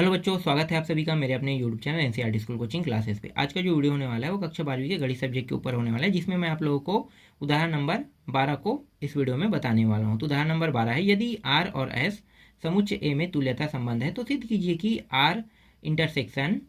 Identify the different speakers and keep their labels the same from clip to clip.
Speaker 1: Hello बच्चों, स्वागत है आप सभी का मेरे अपने YouTube channel NCERT school coaching classes पे। आज का जो वीडियो होने वाला है वो कक्षा 12वीं के गणित सब्जेक्ट के ऊपर होने वाला है, जिसमें मैं आप लोगों को उदाहरण नंबर 12 को इस वीडियो में बताने वाला हूँ। तो उदाहरण नंबर 12 है, यदि आर और एस समुच्चय ए में तुल्यता संबंध है तो सिद्ध कीजिए कि आर इंटरसेक्शन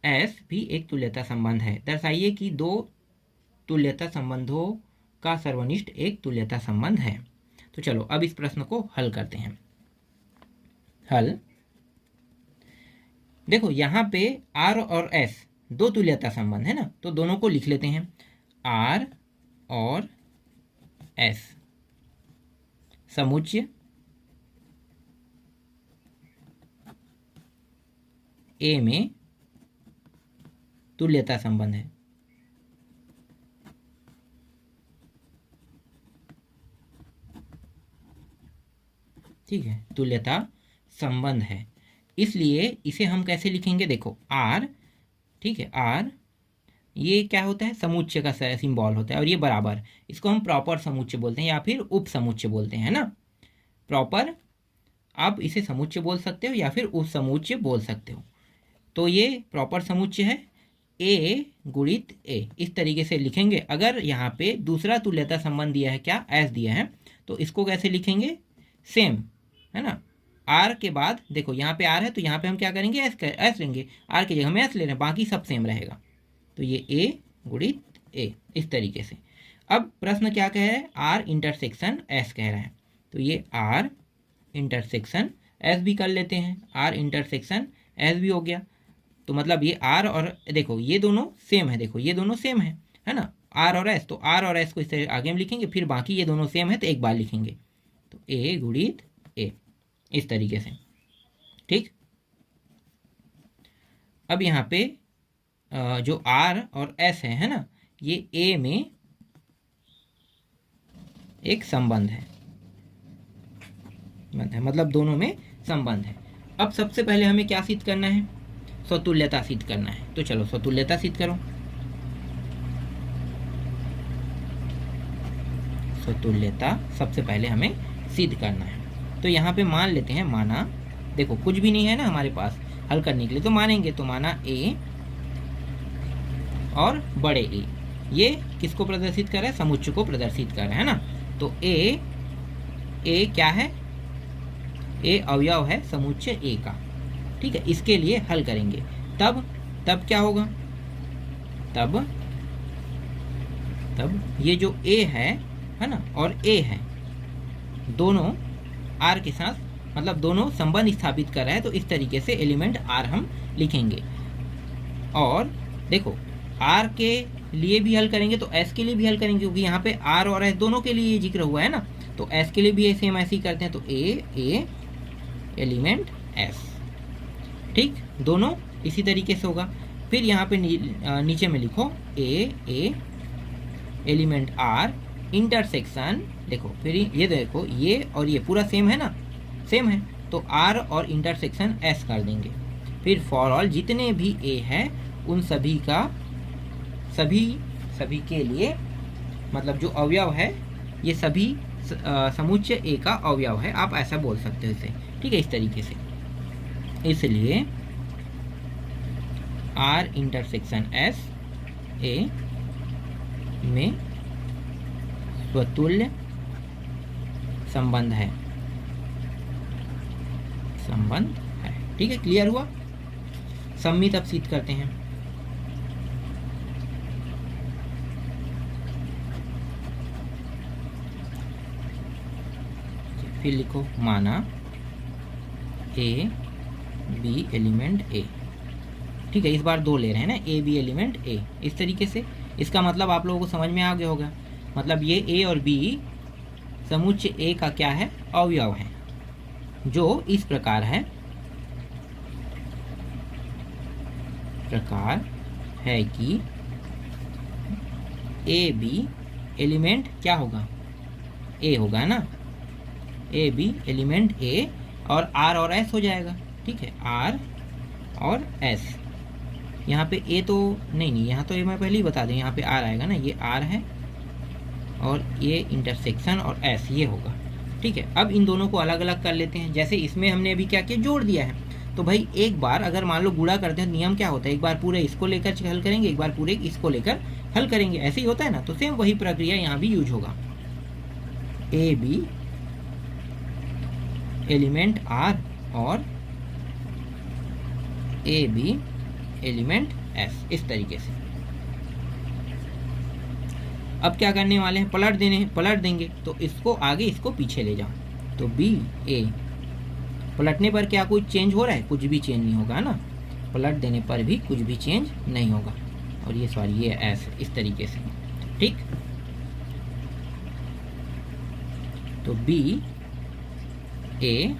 Speaker 1: एस भी एक तुल्यता संबंध है। दर्शाइए कि दो तुल्यता संबंधों का सर्वनिष्ठ एक तुल्यता संबंध है। तो चलो अब इस प्रश्न को हल करते हैं। हल देखो, यहाँ पे आर और एस दो तुल्यता संबंध है ना, तो दोनों को लिख लेते हैं। आर और एस समुच्चय ए में तुल्यता संबंध है। ठीक है, तुल्यता संबंध है, इसलिए इसे हम कैसे लिखेंगे। देखो आर, ठीक है, आर ये क्या होता है, समुच्चय का सिंबल होता है, और ये बराबर, इसको हम प्रॉपर समुच्चय बोलते हैं या फिर उप समुच्चय बोलते हैं ना। प्रॉपर आप इसे समुच्चय बोल सकते हो या फिर उप समुच्चय बोल सकते हो। तो ये प्रॉपर समुच्चय है, ए गुणित ए, इस तरीके से लिखेंगे। अगर यहाँ पे दूसरा तुल्यता संबंध दिया है, क्या एस दिया है, तो इसको कैसे लिखेंगे, सेम है ना। आर के बाद देखो यहाँ पे आर है, तो यहाँ पे हम क्या करेंगे, एस लेंगे, आर की जगह हम एस ले रहे हैं, बाकी सब सेम रहेगा। तो ये ए गुणित ए, इस तरीके से। अब प्रश्न क्या कह रहा है, आर इंटरसेक्शन एस कह रहा है, तो ये आर इंटरसेक्शन एस भी कर लेते हैं। आर इंटरसेक्शन एस भी हो गया, तो मतलब ये आर और देखो ये दोनों सेम है, देखो ये दोनों सेम है ना, आर और एस। तो आर और एस को इस तरह आगे हम लिखेंगे, फिर बाकी ये दोनों सेम है तो एक बार लिखेंगे, तो ए गुणित ए, इस तरीके से। ठीक, अब यहाँ पे जो आर और एस है ना, ये ए में एक संबंध है, मतलब दोनों में संबंध है। अब सबसे पहले हमें क्या सिद्ध करना है, स्वतुल्यता सिद्ध करना है। तो चलो स्वतुल्यता सिद्ध करो। स्वतुल्यता सबसे पहले हमें सिद्ध करना है। तो यहाँ पे मान लेते हैं, माना देखो कुछ भी नहीं है ना हमारे पास हल करने के लिए, तो मानेंगे, तो माना ए और बड़े ए, ये किसको प्रदर्शित कर रहा है, समुच्चय को प्रदर्शित कर रहा है ना। तो ए क्या है, ए अवयव है समुच्चय ए का। ठीक है, इसके लिए हल करेंगे, तब क्या होगा, तब ये जो ए है ना और ए है, दोनों आर के साथ, मतलब दोनों संबंध स्थापित कर रहा है, तो इस तरीके से एलिमेंट आर हम लिखेंगे। और देखो आर के लिए भी हल करेंगे तो एस के लिए भी हल करेंगे, क्योंकि यहाँ पे आर और एस दोनों के लिए जिक्र हुआ है ना, तो एस के लिए भी सेम ऐसे ही करते हैं, तो ए एलिमेंट एस। ठीक, दोनों इसी तरीके से होगा। फिर यहाँ पे नीचे में लिखो ए एलिमेंट आर इंटरसेक्शन, देखो फिर ये देखो ये और ये पूरा सेम है ना, सेम है, तो आर और इंटरसेक्शन एस कर देंगे। फिर फॉर ऑल जितने भी ए है उन सभी का सभी के लिए, मतलब जो अवयव है ये सभी समुच्चय ए का अवयव है, आप ऐसा बोल सकते हो इसे। ठीक है, इस तरीके से। इसलिए आर इंटरसेक्शन एस ए में स्वतुल्य संबंध है, ठीक है, क्लियर हुआ। सम्मित अब सिद्ध करते हैं। फिर लिखो, माना ए बी एलिमेंट ए। ठीक है, इस बार दो ले रहे हैं ना, ए बी एलिमेंट ए, इस तरीके से। इसका मतलब आप लोगों को समझ में आ गया होगा, मतलब ये ए और बी समुच्चय ए का क्या है, अवयव है, जो इस प्रकार है कि ए बी एलिमेंट क्या होगा, ए होगा ना, ए बी एलिमेंट ए, और आर और एस हो जाएगा। ठीक है, आर और एस, यहाँ पे ए तो नहीं, यहाँ तो ये मैं पहले ही बता दें, यहाँ पे आर आएगा ना, ये आर है और ये इंटरसेक्शन और एस ये होगा। ठीक है, अब इन दोनों को अलग अलग कर लेते हैं। जैसे इसमें हमने अभी क्या किया, जोड़ दिया है, तो भाई एक बार अगर मान लो गुणा करते हैं, नियम क्या होता है, एक बार पूरे इसको लेकर हल करेंगे, एक बार पूरे इसको लेकर हल करेंगे, ऐसे ही होता है ना। तो सेम वही प्रक्रिया यहाँ भी यूज होगा। ए बी एलिमेंट आर और ए बी एलिमेंट एस, इस तरीके से। अब क्या करने वाले हैं, पलट देंगे। तो इसको आगे इसको पीछे ले जाओ, तो बी ए, पलटने पर क्या कुछ चेंज हो रहा है, कुछ भी चेंज नहीं होगा ना, पलट देने पर भी कुछ भी चेंज नहीं होगा। और ये सॉरी ये एस, इस तरीके से, ठीक। तो B A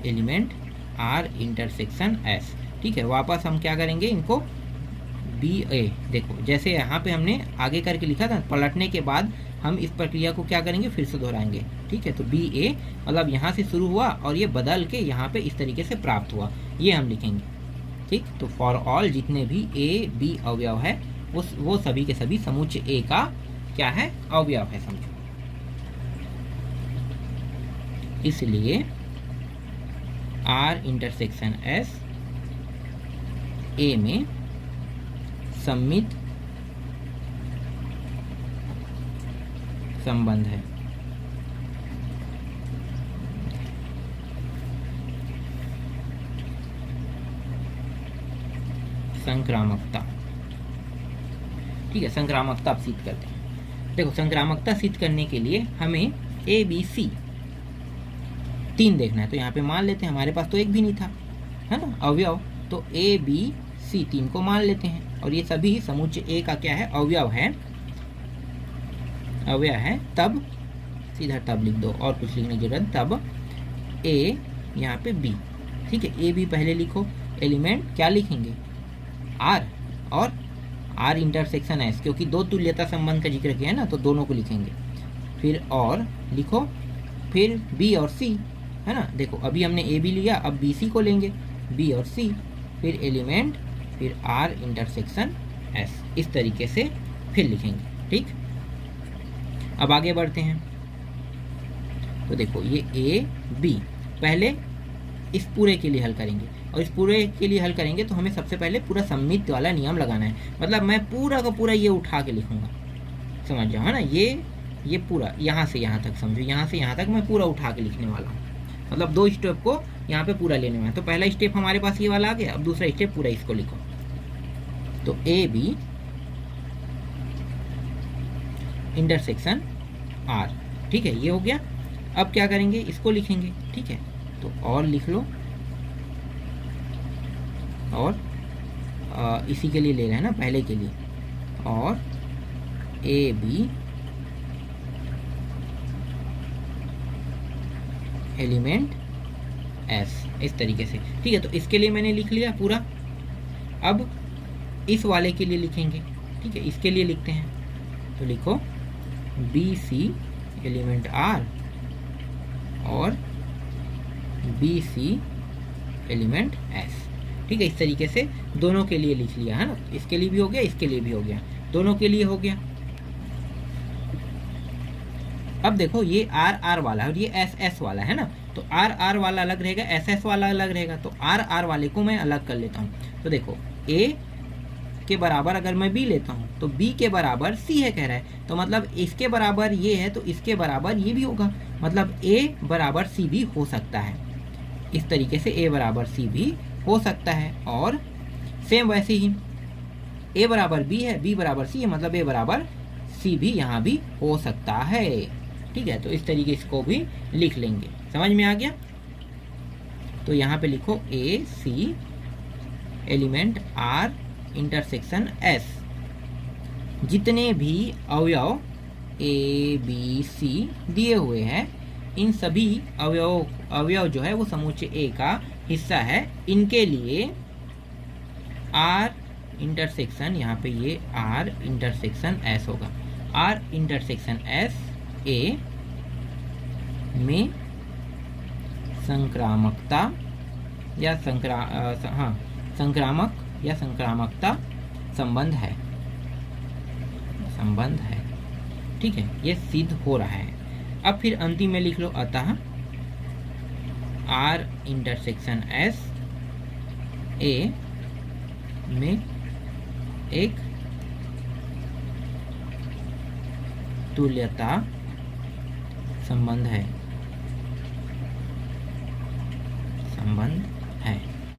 Speaker 1: element R intersection S, ठीक है। वापस हम क्या करेंगे, इनको बी ए, देखो जैसे यहाँ पे हमने आगे करके लिखा था, पलटने के बाद हम इस प्रक्रिया को क्या करेंगे, फिर से दोहराएंगे, ठीक है। तो बी ए मतलब यहाँ से शुरू हुआ और ये बदल के यहाँ पे इस तरीके से प्राप्त हुआ, ये हम लिखेंगे, ठीक। तो फॉर ऑल जितने भी ए बी अवयव है वो सभी के सभी समुच्चय ए का क्या है, अवयव है, समझो। इसलिए आर इंटरसेक्शन एस ए में सममित संबंध है। संक्रामकता, ठीक है। संक्रामकता अब सिद्ध करते हैं। देखो संक्रामकता सिद्ध करने के लिए हमें ए बी सी 3 देखना है। तो यहाँ पे मान लेते हैं, हमारे पास तो एक भी नहीं था, है ना, अवयव। तो ए बी सी 3 को मान लेते हैं, और ये सभी समुच्चय ए का क्या है, अवयव है। तब सीधा तब लिख दो, और कुछ लिखने की जरूरत, तब ए यहाँ पे बी, ठीक है। ए बी पहले लिखो, एलिमेंट क्या लिखेंगे, आर, और आर इंटरसेक्शन एस, क्योंकि 2 तुल्यता संबंध का जिक्र किया है ना, तो दोनों को लिखेंगे। फिर और लिखो, फिर बी और सी, है ना। देखो अभी हमने ए बी लिया, अब बी सी को लेंगे, बी और सी, फिर एलिमेंट, फिर आर इंटरसेक्शन एस, इस तरीके से फिर लिखेंगे, ठीक। अब आगे बढ़ते हैं। तो देखो ये ए बी, पहले इस पूरे के लिए हल करेंगे, और इस पूरे के लिए हल करेंगे तो हमें सबसे पहले पूरा सममित वाला नियम लगाना है। मतलब मैं पूरा का पूरा ये उठा के लिखूंगा, समझ जाओ, है ना। ये पूरा यहाँ से यहाँ तक, समझो, यहाँ से यहाँ तक मैं पूरा उठा के लिखने वाला हूँ। मतलब 2 स्टेप को यहाँ पे पूरा लेने में है। तो पहला स्टेप हमारे पास ये वाला आ गया, अब दूसरा स्टेप पूरा इसको लिखो। तो ए बी इंटरसेक्शन आर, ठीक है, ये हो गया। अब क्या करेंगे, इसको लिखेंगे, ठीक है। तो और लिख लो, और इसी के लिए ले रहे हैं ना, पहले के लिए, और ए बी एलिमेंट एस, इस तरीके से, ठीक है। तो इसके लिए मैंने लिख लिया पूरा। अब इस वाले के लिए लिखेंगे, ठीक है, इसके लिए लिखते हैं। तो लिखो बी सी एलिमेंट आर और बी सी एलिमेंट एस, ठीक है। इस तरीके से दोनों के लिए लिख लिया, है ना। इसके लिए भी हो गया, इसके लिए भी हो गया, दोनों के लिए हो गया। अब देखो ये आर आर वाला और ये एस एस वाला है ना, तो आर आर वाला अलग रहेगा, एस एस वाला अलग रहेगा। तो आर आर वाले को मैं अलग कर लेता हूँ। तो देखो ए के बराबर अगर मैं बी लेता हूँ तो बी के बराबर सी है कह रहा है, तो मतलब इसके बराबर ये है तो इसके बराबर ये भी होगा, मतलब ए बराबर सी भी हो सकता है। इस तरीके से ए बराबर सी भी हो सकता है। और सेम वैसे ही ए बराबर बी है, बी बराबर सी है, मतलब ए बराबर सी भी यहाँ भी हो सकता है, ठीक है। तो इस तरीके इसको भी लिख लेंगे, समझ में आ गया। तो यहाँ पे लिखो ए सी एलिमेंट आर इंटरसेक्शन एस, जितने भी अवयव ए बी सी दिए हुए हैं, इन सभी अवयव जो है वो समुच्चय ए का हिस्सा है। इनके लिए आर इंटरसेक्शन, यहाँ पे ये आर इंटरसेक्शन एस होगा, आर इंटरसेक्शन एस ए में संक्रामकता या संक्रामक या संक्रामकता संबंध है, ठीक है, ये सिद्ध हो रहा है। अब फिर अंतिम में लिख लो अतः आर इंटरसेक्शन एस ए में एक तुल्यता संबंध है, संबंध